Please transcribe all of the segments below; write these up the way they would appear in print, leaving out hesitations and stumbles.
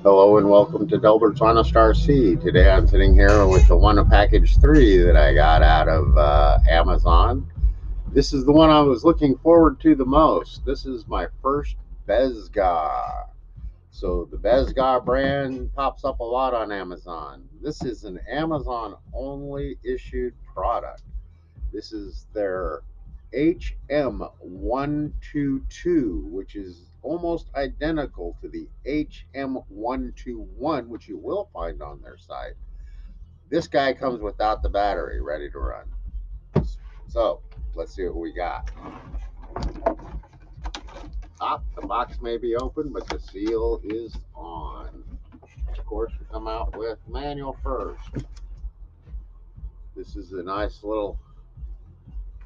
Hello and welcome to Delbert's Honest RC. Today I'm sitting here with the one of package 3 that I got out of Amazon. This is the one I was looking forward to the most. This is my first Bezgar. So the Bezgar brand pops up a lot on Amazon. This is an Amazon only issued product. This is their HM122, which is almost identical to the HM121, which you will find on their site. This guy comes without the battery ready to run. So let's see what we got. The box may be open, but the seal is on. Of course, we come out with manual first. This is a nice little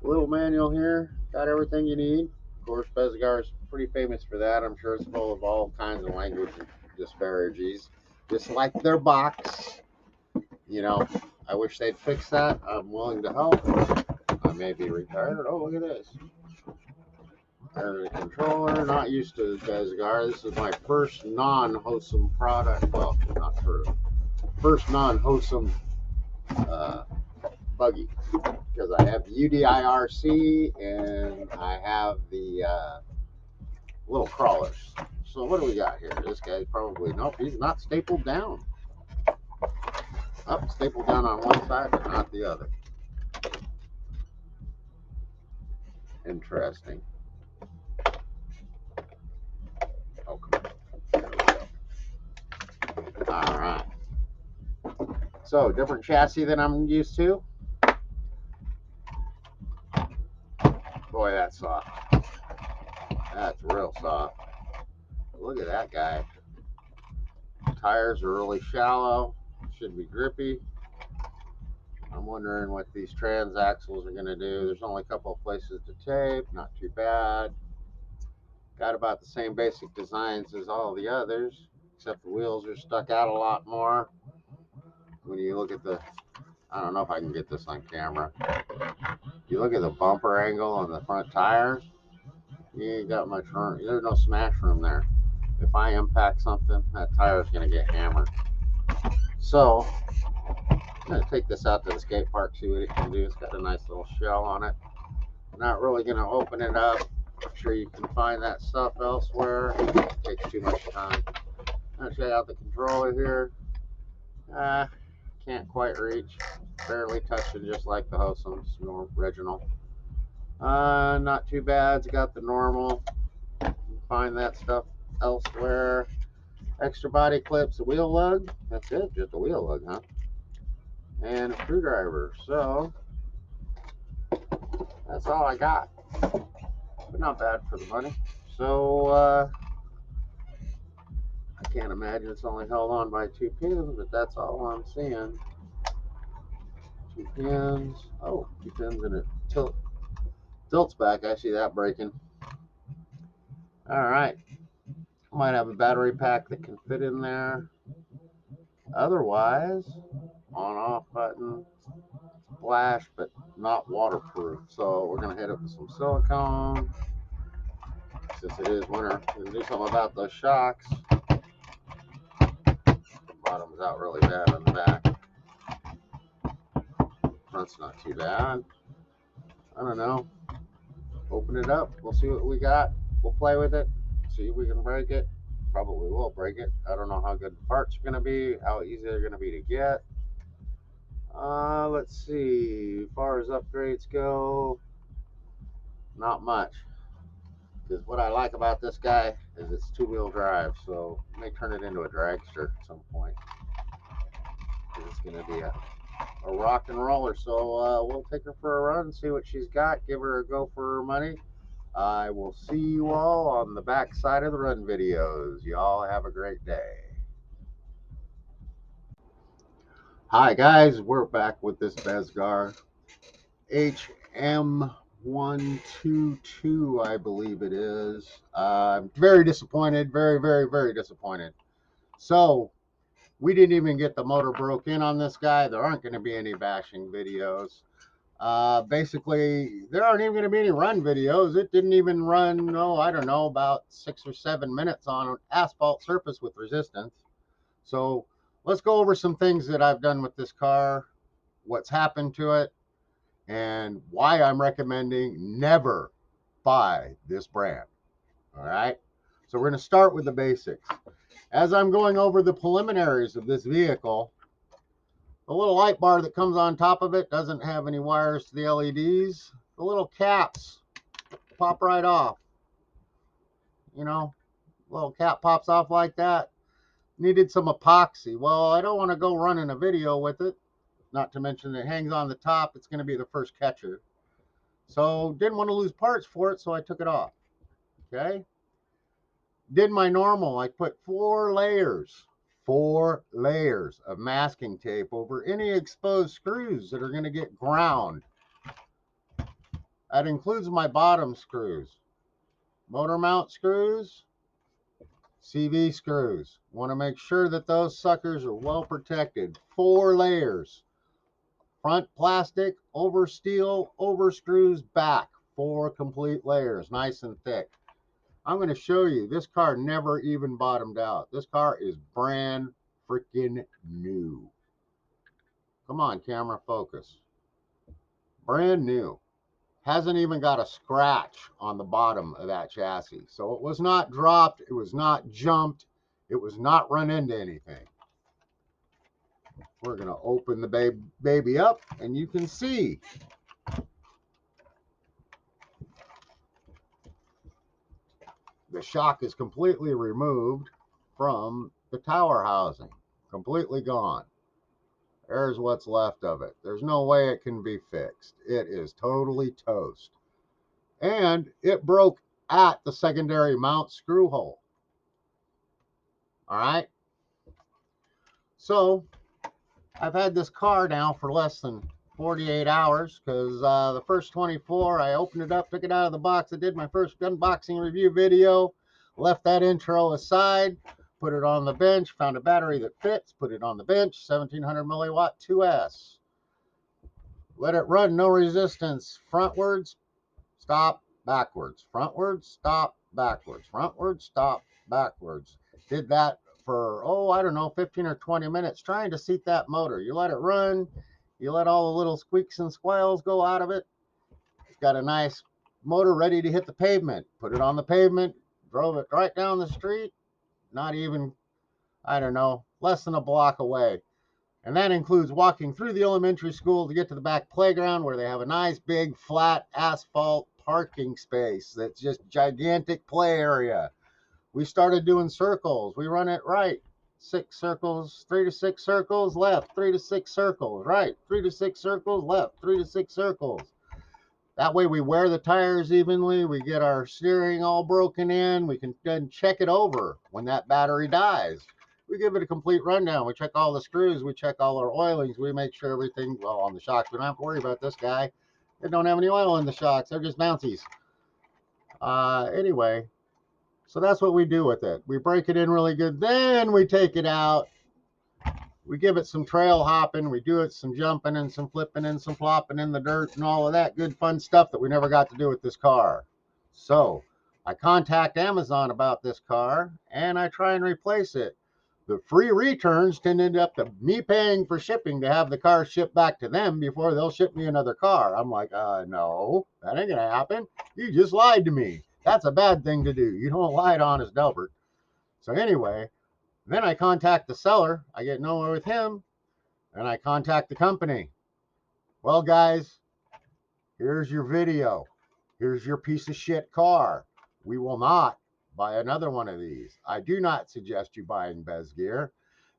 manual here. Got everything you need. Of course, Bezgar is pretty famous for that. I'm sure it's full of all kinds of language and disparages. Just like their box. You know, I wish they'd fix that. I'm willing to help. I may be retired. Oh, look at this. There's a controller. Not used to Bezgar. This is my first non-wholesome product. Well, not true. First non-wholesome buggy. Because I have UDIRC and I have the little crawlers. So what do we got here? This guy's probably, nope, he's not stapled down. Up, stapled down on one side, but not the other. Interesting. Oh, come on. There we go. All right. So, different chassis than I'm used to. Boy, that's soft. That's real soft. Look at that guy. Tires are really shallow. Should be grippy. I'm wondering what these transaxles are going to do. There's only a couple of places to tape. Not too bad. Got about the same basic designs as all the others, except the wheels are stuck out a lot more. When you look at the, I don't know if I can get this on camera. You look at the bumper angle on the front tires, you ain't got much room. There's no smash room there. If I impact something, that tire is going to get hammered. So, I'm going to take this out to the skate park, see what it can do. It's got a nice little shell on it. Not really going to open it up. I'm sure you can find that stuff elsewhere. It takes too much time. I'll check out the controller here. Can't quite reach. Barely touching, just like the Hosem's original. Not too bad. It's got the normal. You can find that stuff elsewhere. Extra body clips, a wheel lug. That's it, just a wheel lug, huh? And a screwdriver. So that's all I got. But not bad for the money. So I can't imagine it's only held on by 2 pins, but that's all I'm seeing. 2 pins. Oh, 2 pins and it tilts back. I see that breaking. All right. Might have a battery pack that can fit in there. Otherwise, on-off button, splash, but not waterproof. So we're going to hit it with some silicone. Since it is winter, we're going to do something about those shocks. The bottom's out really bad on the back. Front's not too bad. I don't know. Open it up. We'll see what we got. We'll play with it. See if we can break it. Probably will break it. I don't know how good the parts are going to be, how easy they're going to be to get. Let's see. As far as upgrades go, not much. Because what I like about this guy is it's 2-wheel drive, so I may turn it into a dragster at some point. It's going to be a rock and roller. So we'll take her for a run, see what she's got, give her a go for her money. I will see you all on the back side of the run videos. Y'all have a great day. Hi guys, we're back with this Bezgar HM122, I believe it is. I'm very disappointed, very disappointed. So we didn't even get the motor broke in on this guy. There aren't going to be any bashing videos. Basically, there aren't even going to be any run videos. It didn't even run, I don't know, about 6 or 7 minutes on an asphalt surface with resistance. So let's go over some things that I've done with this car, what's happened to it, and why I'm recommending never buy this brand. All right. So we're going to start with the basics. As I'm going over the preliminaries of this vehicle, the little light bar that comes on top of it doesn't have any wires to the LEDs. The little caps pop right off. You know, little cap pops off like that. Needed some epoxy. Well, I don't want to go running a video with it. Not to mention it hangs on the top. It's going to be the first catcher. So didn't want to lose parts for it, so I took it off. Okay. Did my normal. I put 4 layers of masking tape over any exposed screws that are going to get ground. That includes my bottom screws, motor mount screws, CV screws. Want to make sure that those suckers are well protected. 4 layers. Front plastic, over steel, over screws, back. 4 complete layers, nice and thick. I'm going to show you, this car never even bottomed out. This car is brand freaking new. Come on, camera, focus. Brand new. Hasn't even got a scratch on the bottom of that chassis. So it was not dropped, it was not jumped, it was not run into anything. We're going to open the baby up and you can see the shock is completely removed from the tower housing. Completely gone. There's what's left of it. There's no way it can be fixed. It is totally toast. And it broke at the secondary mount screw hole. All right. So I've had this car now for less than 48 hours because the first 24, I opened it up, took it out of the box. I did my first unboxing review video, left that intro aside, put it on the bench, found a battery that fits, put it on the bench, 1700 milliwatt 2S. Let it run, no resistance, frontwards, stop, backwards, frontwards, stop, backwards, frontwards, stop, backwards. Did that for, oh, I don't know, 15 or 20 minutes trying to seat that motor. You let it run, you let all the little squeaks and squeals go out of it. It's got a nice motor ready to hit the pavement. Put it on the pavement, drove it right down the street, not even, I don't know, less than a block away. And that includes walking through the elementary school to get to the back playground where they have a nice big flat asphalt parking space that's just gigantic play area. We started doing circles. We run it right. 6 circles, 3 to 6 circles, left, 3 to 6 circles, right, 3 to 6 circles, left, 3 to 6 circles. That way we wear the tires evenly. We get our steering all broken in. We can then check it over when that battery dies. We give it a complete rundown. We check all the screws. We check all our oilings. We make sure everything, well, on the shocks, we don't have to worry about this guy. They don't have any oil in the shocks. They're just bouncies. Anyway, so that's what we do with it. We break it in really good. Then we take it out. We give it some trail hopping. We do it some jumping and some flipping and some flopping in the dirt and all of that good fun stuff that we never got to do with this car. So I contact Amazon about this car and I try and replace it. The free returns tended up to me paying for shipping to have the car shipped back to them before they'll ship me another car. I'm like, no, that ain't gonna happen. You just lied to me. That's a bad thing to do. You don't lie to Honest Delbert. So anyway, then I contact the seller. I get nowhere with him. And I contact the company. Well, guys, here's your video. Here's your piece of shit car. We will not buy another one of these. I do not suggest you buying Bezgar.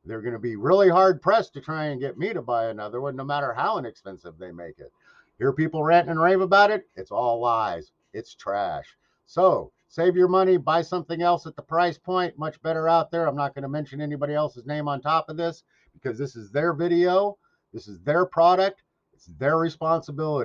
They're going to be really hard pressed to try and get me to buy another one, no matter how inexpensive they make it. Hear people rant and rave about it? It's all lies. It's trash. So save your money, buy something else at the price point, much better out there. I'm not going to mention anybody else's name on top of this because this is their video. This is their product. It's their responsibility.